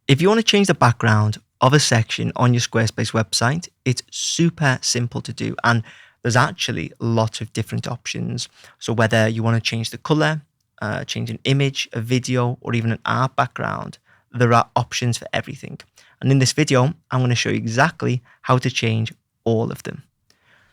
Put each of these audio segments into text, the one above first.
If you want to change the background of a section on your Squarespace website, it's super simple to do. And there's actually lots of different options. So whether you want to change the color, change an image, a video, or even an art background, there are options for everything. And in this video, I'm going to show you exactly how to change all of them.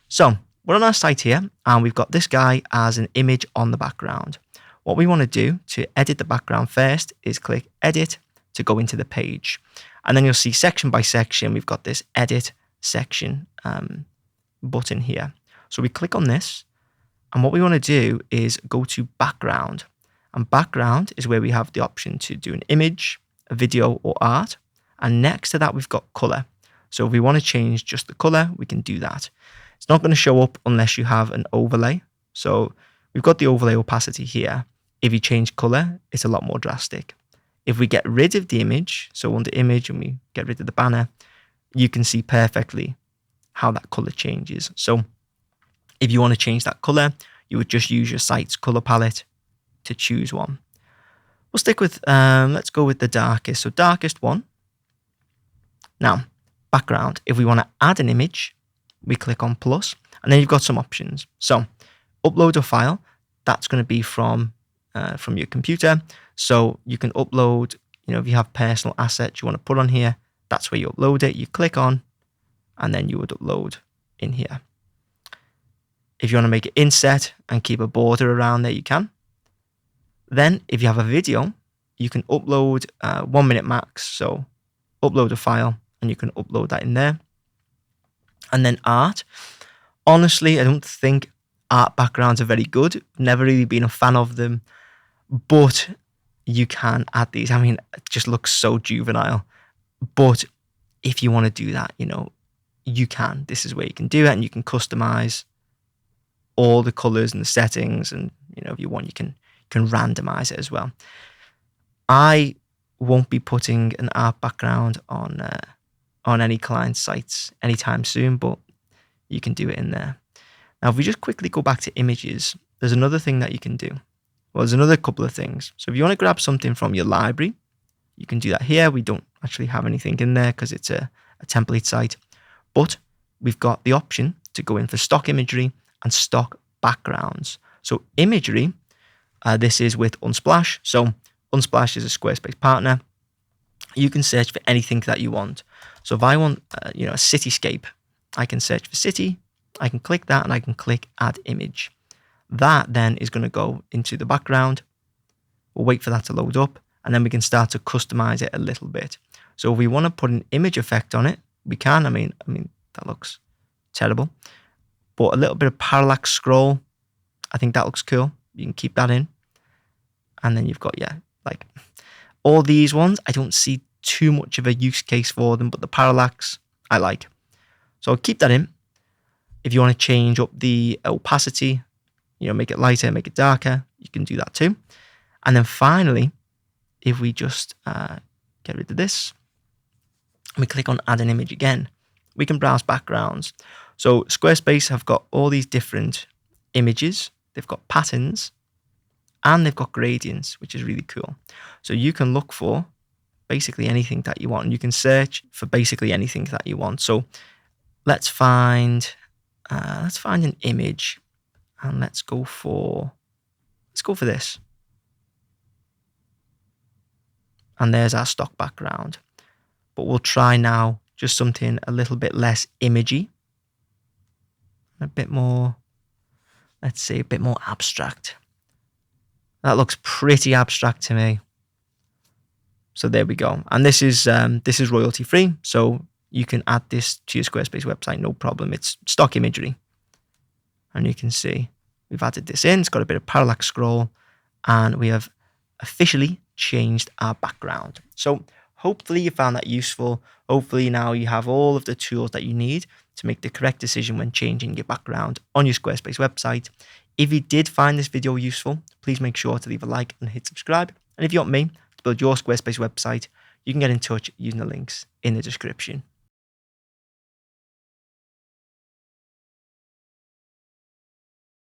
So we're on our site here, and we've got this guy as an image on the background. What we want to do to edit the background first is click Edit to go into the page. And then you'll see section by section, we've got this Edit section button here. So we click on this, and what we want to do is go to Background. And Background is where we have the option to do an image, a video, or art. And next to that, we've got color. So if we want to change just the color, we can do that. It's not going to show up unless you have an overlay. So we've got the overlay opacity here. If you change color, it's a lot more drastic. If we get rid of the image, so under image and we get rid of the banner, you can see perfectly how that color changes. So if you want to change that color, you would just use your site's color palette to choose one. We'll stick with, let's go with the darkest. So darkest one. Now, background. If we want to add an image, we click on plus, and then you've got some options. So upload a file, that's going to be from your computer. So you can upload, if you have personal assets you want to put on here, that's where you upload it. You click on, and then you would upload in here. If you want to make it inset and keep a border around there, you can. Then if you have a video, you can upload 1 minute max. So upload a file, and you can upload that in there. And then art. Honestly, I don't think art backgrounds are very good. Never really been a fan of them. But you can add these. I mean, it just looks so juvenile. But if you want to do that, you can. This is where you can do it, and you can customize all the colors and the settings. And, if you want, you can randomize it as well. I won't be putting an art background on any client sites anytime soon, but you can do it in there. Now, if we just quickly go back to images, there's another thing that you can do. Well, there's another couple of things. So if you want to grab something from your library, you can do that here. We don't actually have anything in there because it's a template site, but we've got the option to go in for stock imagery and stock backgrounds. So imagery, this is with Unsplash. So Unsplash is a Squarespace partner. You can search for anything that you want. So if I want, a cityscape, I can search for city. I can click that, and I can click add image. That then is going to go into the background. We'll wait for that to load up, and then we can start to customize it a little bit. So if we want to put an image effect on it, we can. I mean that looks terrible, but a little bit of parallax scroll, I think that looks cool. You can keep that in, and then you've got like all these ones. I don't see too much of a use case for them, but the parallax I like. So I'll keep that in. If you want to change up the opacity, make it lighter, make it darker, you can do that too. And then finally, if we just get rid of this, and we click on add an image again, we can browse backgrounds. So Squarespace have got all these different images. They've got patterns, and they've got gradients, which is really cool. So you can look for basically anything that you want, and you can search for basically anything that you want. So let's find an image, and let's go for this. And there's our stock background. But we'll try now just something a little bit less imagey, a bit more, let's say, a bit more abstract. That looks pretty abstract to me. So there we go. And this is royalty free. So you can add this to your Squarespace website, no problem. It's stock imagery. And you can see we've added this in. It's got a bit of parallax scroll, and we have officially changed our background. So hopefully you found that useful. Hopefully now you have all of the tools that you need to make the correct decision when changing your background on your Squarespace website. If you did find this video useful, please make sure to leave a like and hit subscribe. And if you want me to build your Squarespace website, you can get in touch using the links in the description.